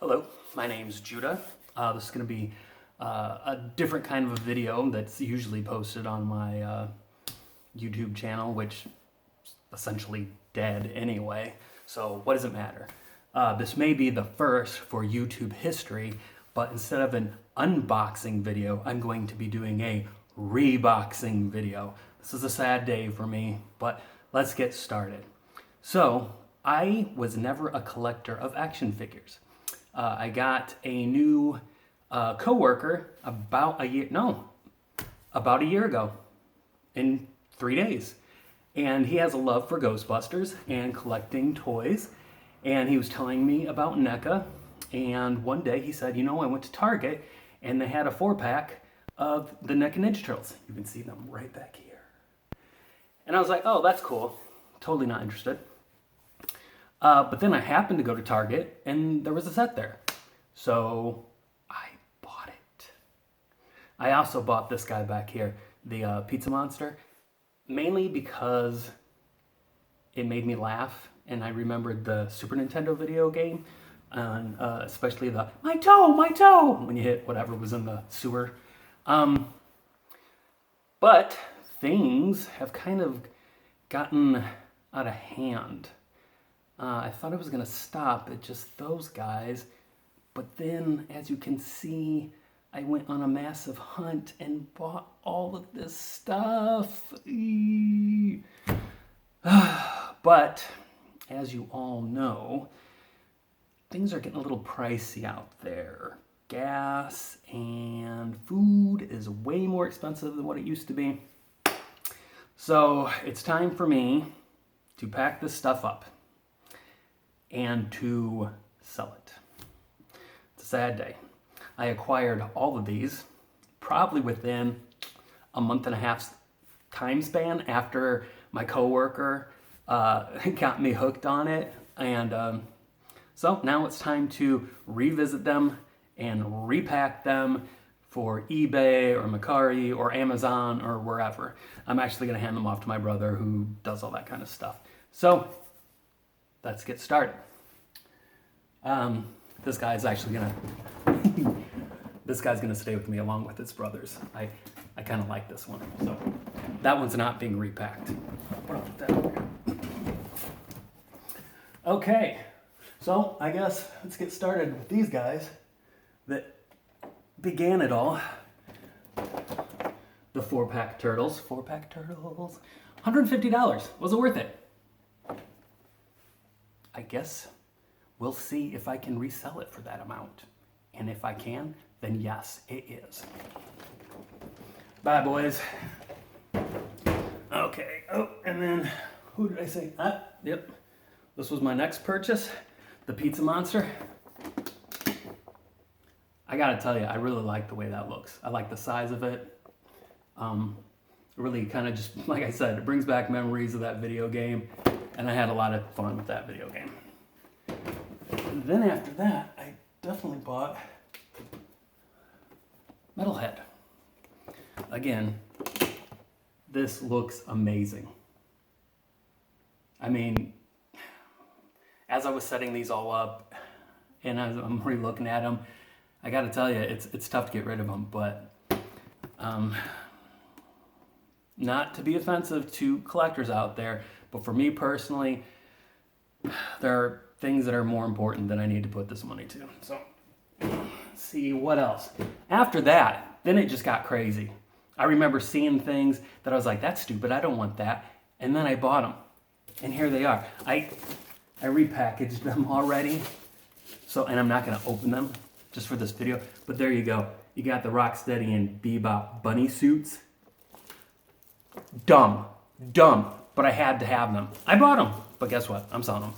Hello, my name's Judah. This is going to be a different kind of a video that's usually posted on my YouTube channel, which is essentially dead anyway, so what does it matter? This may be the first for YouTube history, but instead of an unboxing video, I'm going to be doing a reboxing video. This is a sad day for me, but let's get started. So, I was never a collector of action figures. I got a new coworker about a year ago, in 3 days. And he has a love for Ghostbusters and collecting toys. And he was telling me about NECA. And one day he said, I went to Target and they had a 4-pack of the NECA Ninja Turtles. You can see them right back here. And I was like, oh, that's cool. Totally not interested. But then I happened to go to Target and there was a set there. So I bought it. I also bought this guy back here, the Pizza Monster, mainly because it made me laugh and I remembered the Super Nintendo video game, and especially the my toe, when you hit whatever was in the sewer. But things have kind of gotten out of hand. I thought it was going to stop at just those guys, but then, as you can see, I went on a massive hunt and bought all of this stuff. But, as you all know, things are getting a little pricey out there. Gas and food is way more expensive than what it used to be. So, it's time for me to pack this stuff up and to sell it. It's a sad day. I acquired all of these probably within a month and a half's time span after my coworker got me hooked on it. And so now it's time to revisit them and repack them for eBay or Mercari or Amazon or wherever. I'm actually going to hand them off to my brother who does all that kind of stuff. So let's get started. This guy's actually gonna stay with me along with his brothers. I kind of like this one, so that one's not being repacked. I'll put that over here. Okay, so I guess let's get started with these guys that began it all. The 4-pack turtles. 4-pack turtles. $150. Was it worth it? I guess we'll see if I can resell it for that amount. And if I can, then yes, it is. Bye, boys. Okay, oh, and then, who did I say? Yep. This was my next purchase, the Pizza Monster. I gotta tell you, I really like the way that looks. I like the size of it. Really kind of just, like I said, it brings back memories of that video game. And I had a lot of fun with that video game. And then after that, I definitely bought Metalhead. Again, this looks amazing. I mean, as I was setting these all up, and as I'm re-looking at them, I gotta tell you, it's tough to get rid of them, but not to be offensive to collectors out there, but for me personally, there are things that are more important than I need to put this money to. So, let's see what else. After that, then it just got crazy. I remember seeing things that I was like, that's stupid, I don't want that. And then I bought them. And here they are. I repackaged them already. So, and I'm not gonna open them just for this video, but there you go. You got the Rocksteady and Bebop bunny suits. Dumb. But I had to have them. I bought them, but guess what? I'm selling them.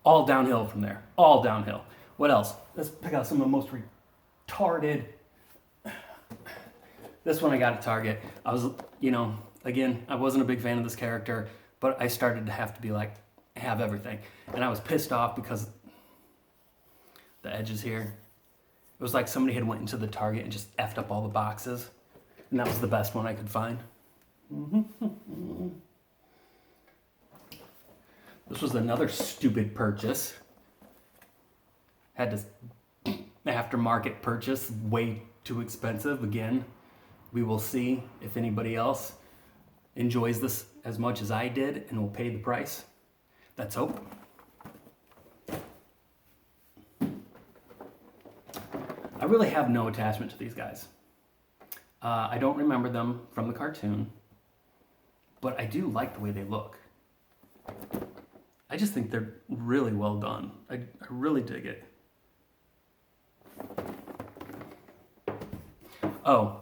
All downhill from there. All downhill. What else? Let's pick out some of the most retarded. This one I got at Target. I was, again, I wasn't a big fan of this character, but I started to have to be like, have everything. And I was pissed off because the edges here. It was like somebody had went into the Target and just effed up all the boxes. And that was the best one I could find. This was another stupid purchase. Had to aftermarket purchase, way too expensive. Again, we will see if anybody else enjoys this as much as I did and will pay the price. Let's hope. I really have no attachment to these guys. I don't remember them from the cartoon, but I do like the way they look. I just think they're really well done. I really dig it. Oh,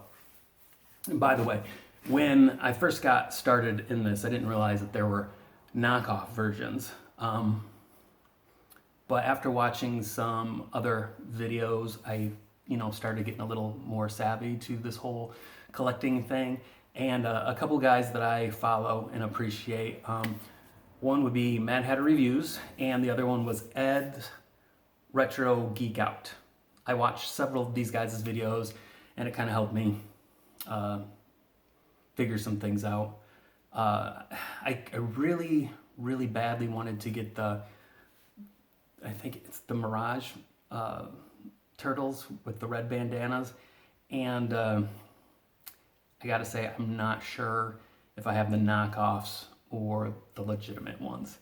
and by the way, when I first got started in this, I didn't realize that there were knockoff versions. But after watching some other videos, I started getting a little more savvy to this whole collecting thing. And a couple guys that I follow and appreciate, one would be Mad Hatter Reviews, and the other one was Ed's Retro Geek Out. I watched several of these guys' videos, and it kind of helped me figure some things out. I really, really badly wanted to get I think it's the Mirage turtles with the red bandanas, and I gotta say, I'm not sure if I have the knockoffs or the legitimate ones.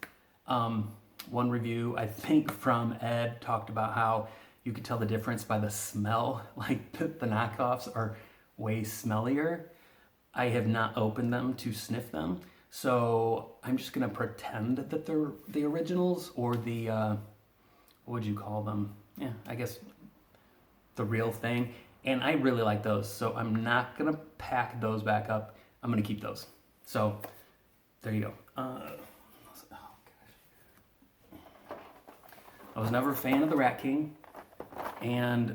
One review, I think from Ed, talked about how you could tell the difference by the smell. Like the knockoffs are way smellier. I have not opened them to sniff them, so I'm just gonna pretend that they're the originals, or the what would you call them? Yeah, I guess the real thing. And I really like those, so I'm not gonna pack those back up. I'm gonna keep those. So there you go. Oh gosh, I was never a fan of the Rat King, and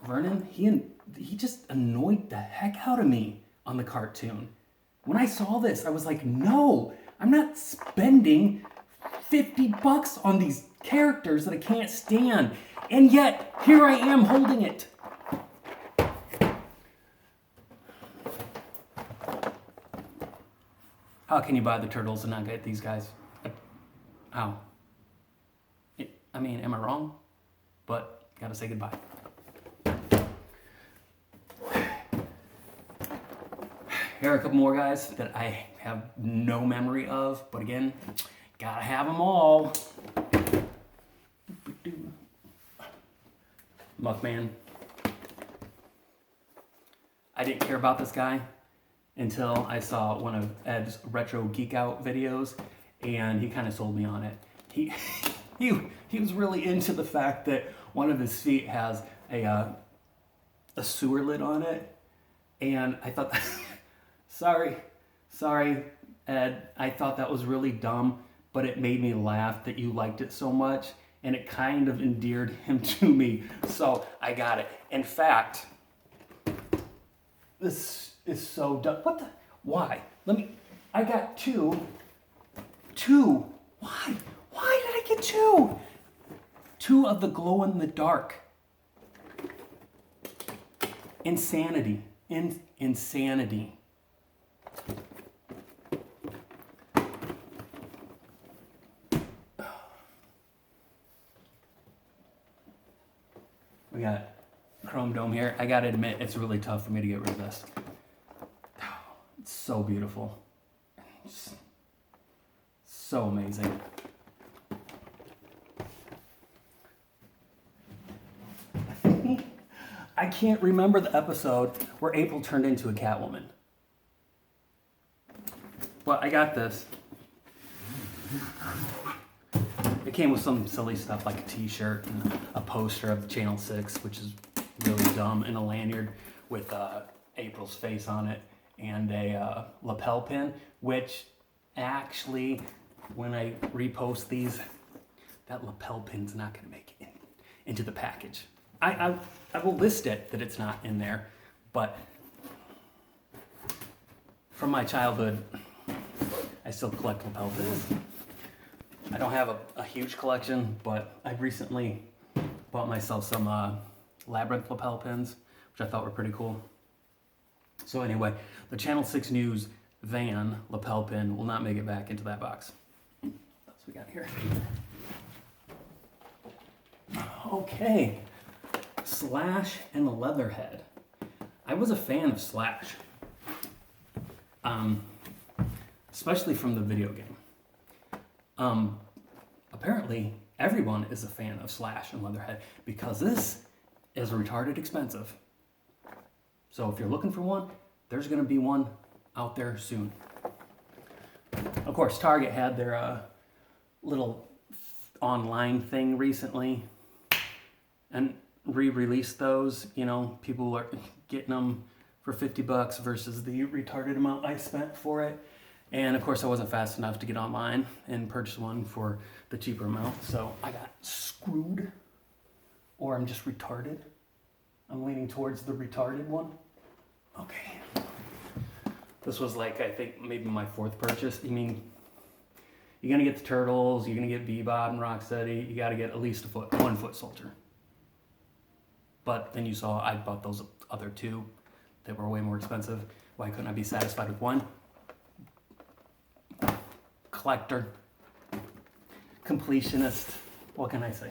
Vernon, he just annoyed the heck out of me on the cartoon. When I saw this, I was like, no, I'm not spending $50 on these characters that I can't stand. And yet, here I am holding it. How can you buy the turtles and not get these guys? How? I mean, am I wrong? But gotta say goodbye. Here are a couple more guys that I have no memory of, but again, gotta have them all. Muckman. I didn't care about this guy until I saw one of Ed's Retro Geek Out videos, and he kind of sold me on it. He was really into the fact that one of his feet has a sewer lid on it, and I thought, sorry, Ed, I thought that was really dumb, but it made me laugh that you liked it so much, and it kind of endeared him to me, so I got it. In fact, this is so dumb. What the? Why? I got two. Why? Why did I get two? Two of the glow in the dark. Insanity. Insanity. We got Chrome Dome here. I gotta admit, it's really tough for me to get rid of this. It's so beautiful. It's so amazing. I can't remember the episode where April turned into a Catwoman. But I got this. It came with some silly stuff like a t-shirt and a poster of Channel 6, which is really dumb, and a lanyard with April's face on it, and a lapel pin, which actually, when I repost these, that lapel pin's not going to make it into the package. I will list it that it's not in there, but from my childhood, I still collect lapel pins. I don't have a huge collection, but I recently bought myself some Labyrinth lapel pins, which I thought were pretty cool. So anyway, the Channel 6 News van lapel pin will not make it back into that box. That's we got here? Okay, Slash and the Leatherhead. I was a fan of Slash, especially from the video game. Apparently, everyone is a fan of Slash and Leatherhead because this is retarded expensive. So if you're looking for one, there's going to be one out there soon. Of course, Target had their little online thing recently and re-released those. You know, people are getting them for $50 versus the retarded amount I spent for it. And of course, I wasn't fast enough to get online and purchase one for the cheaper amount. So I got screwed, or I'm just retarded. I'm leaning towards the retarded one. Okay. This was like, I think, maybe my fourth purchase. I mean, you're going to get the Turtles, you're going to get Bebop and Rocksteady, you got to get at least 1 foot soldier. But then you saw I bought those other two that were way more expensive. Why couldn't I be satisfied with one? Collector. Completionist. What can I say?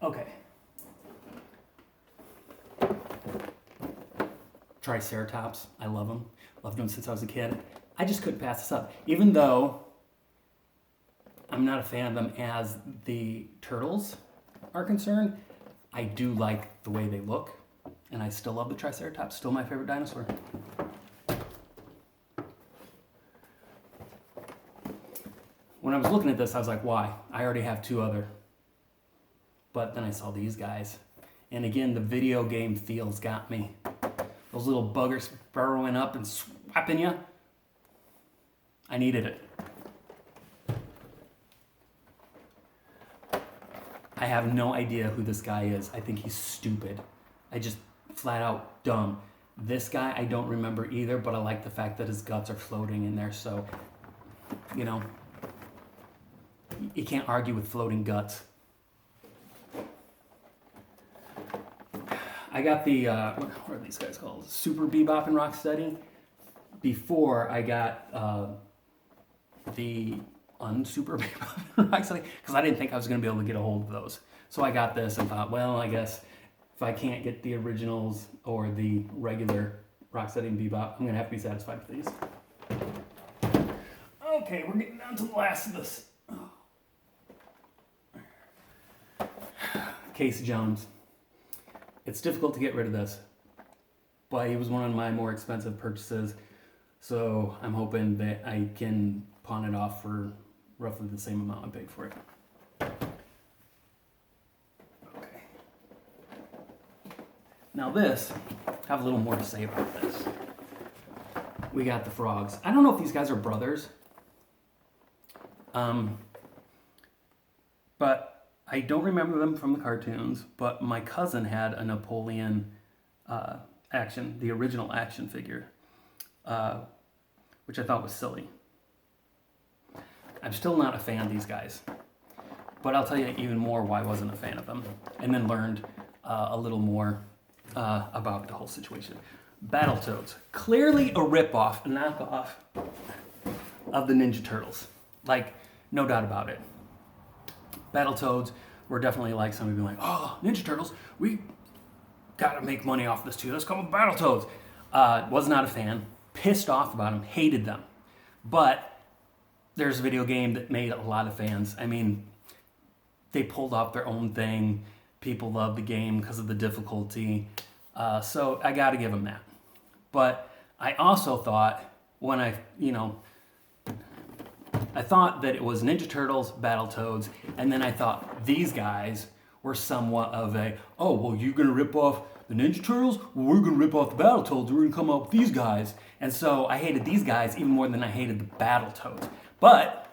Okay. Triceratops. I love them. Loved them since I was a kid. I just couldn't pass this up. Even though I'm not a fan of them as the Turtles are concerned, I do like the way they look. And I still love the Triceratops. Still my favorite dinosaur. When I was looking at this, I was like, why? I already have 2 other. But then I saw these guys. And again, the video game feels got me. Those little buggers burrowing up and swapping you. I needed it. I have no idea who this guy is. I think he's stupid. I just flat out dumb. This guy I don't remember either, but I like the fact that his guts are floating in there. So, you know, you can't argue with floating guts. I got the, what are these guys called? Super Bebop and Rocksteady. Before I got the Unsuper Bebop and Rocksteady, because I didn't think I was going to be able to get a hold of those. So I got this and thought, well, I guess if I can't get the originals or the regular Rocksteady and Bebop, I'm going to have to be satisfied with these. Okay, we're getting down to the last of this. Casey Jones. It's difficult to get rid of this, but he was one of my more expensive purchases, so I'm hoping that I can pawn it off for roughly the same amount I paid for it. Okay. Now this, I have a little more to say about this. We got the frogs. I don't know if these guys are brothers, but I don't remember them from the cartoons, but my cousin had a Napoleon the original action figure, which I thought was silly. I'm still not a fan of these guys, but I'll tell you even more why I wasn't a fan of them, and then learned a little more about the whole situation. Battletoads, clearly a ripoff, a knockoff of the Ninja Turtles, like no doubt about it. Battletoads were definitely like some people like, oh, Ninja Turtles, we gotta make money off this too. Let's call them Battletoads. Was not a fan, pissed off about them, hated them. But there's a video game that made a lot of fans. I mean, they pulled off their own thing. People loved the game because of the difficulty. So I gotta give them that. But I also thought when I thought that it was Ninja Turtles, Battletoads, and then I thought these guys were somewhat of a, oh, well, you're going to rip off the Ninja Turtles? Well, we're going to rip off the Battletoads. We're going to come up with these guys. And so I hated these guys even more than I hated the Battletoads. But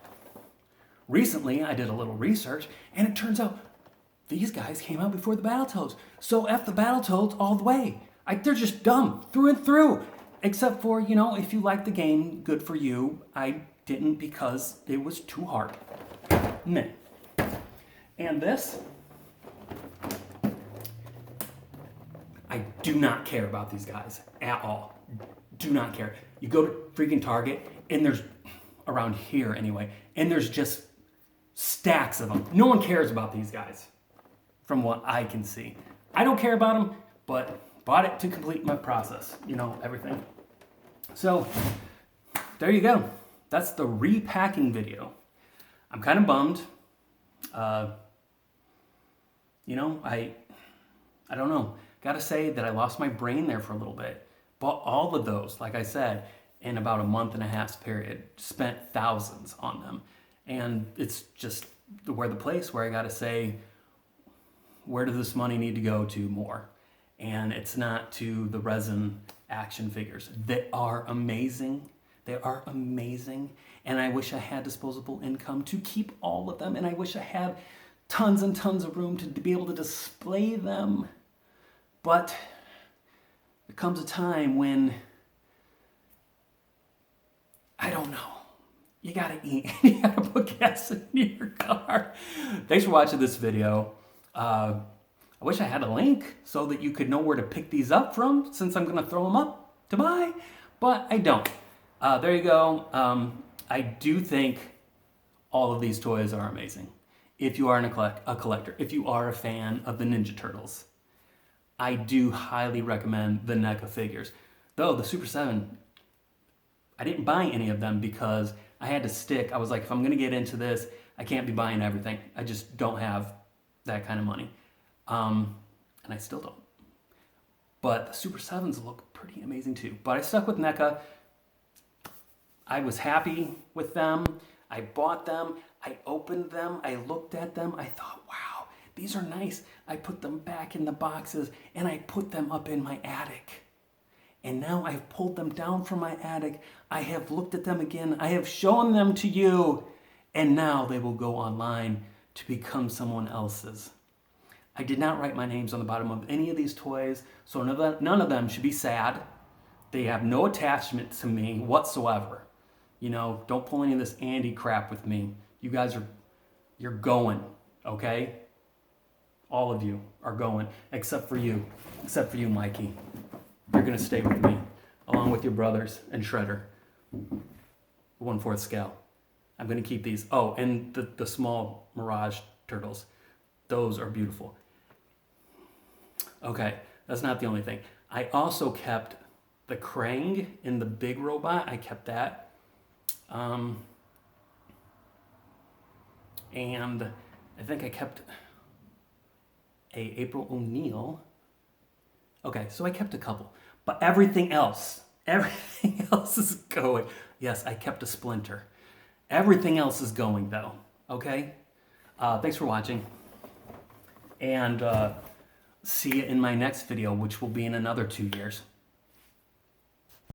recently I did a little research, and it turns out these guys came out before the Battletoads. So F the Battletoads all the way. They're just dumb through and through. Except for, if you like the game, good for you. I didn't because it was too hard. Meh. And this, I do not care about these guys at all. Do not care. You go to freaking Target, and there's, around here anyway, and there's just Stacks of them. No one cares about these guys, from what I can see. I don't care about them, but bought it to complete my process, you know, everything. So there you go. That's the repacking video. I'm kind of bummed. You know, I don't know. Gotta say that I lost my brain there for a little bit. Bought all of those, like I said, in about a month and a half's period. Spent thousands on them. And it's just where the place where I gotta say, where does this money need to go to more? And it's not to the resin action figures. They are amazing. They are amazing. And I wish I had disposable income to keep all of them. And I wish I had tons and tons of room to be able to display them. But there comes a time when, I don't know, you gotta eat. You gotta put gas in your car. Thanks for watching this video. I wish I had a link so that you could know where to pick these up from, since I'm gonna throw them up to buy, but I don't. There you go. I do think all of these toys are amazing. If you are a collector, if you are a fan of the Ninja Turtles, I do highly recommend the NECA figures. Though the Super 7, I didn't buy any of them because I had to stick. I was like, if I'm gonna get into this, I can't be buying everything. I just don't have that kind of money. And I still don't. But the Super 7s look pretty amazing too. But I stuck with NECA. I was happy with them. I bought them. I opened them. I looked at them. I thought, wow, these are nice. I put them back in the boxes and I put them up in my attic. And now I've pulled them down from my attic. I have looked at them again. I have shown them to you. And now they will go online to become someone else's. I did not write my names on the bottom of any of these toys, so none of them should be sad. They have no attachment to me whatsoever. You know, don't pull any of this Andy crap with me. You guys you're going, okay? All of you are going, except for you, Mikey. You're gonna stay with me, along with your brothers and Shredder, 1/4 scale. I'm gonna keep these. Oh, and the small Mirage turtles. Those are beautiful. Okay, that's not the only thing. I also kept the Krang in the big robot. I kept that. And I think I kept a April O'Neil. Okay, so I kept a couple. But everything else is going. Yes, I kept a Splinter. Everything else is going though, okay? Thanks for watching. And see you in my next video, which will be in another 2 years.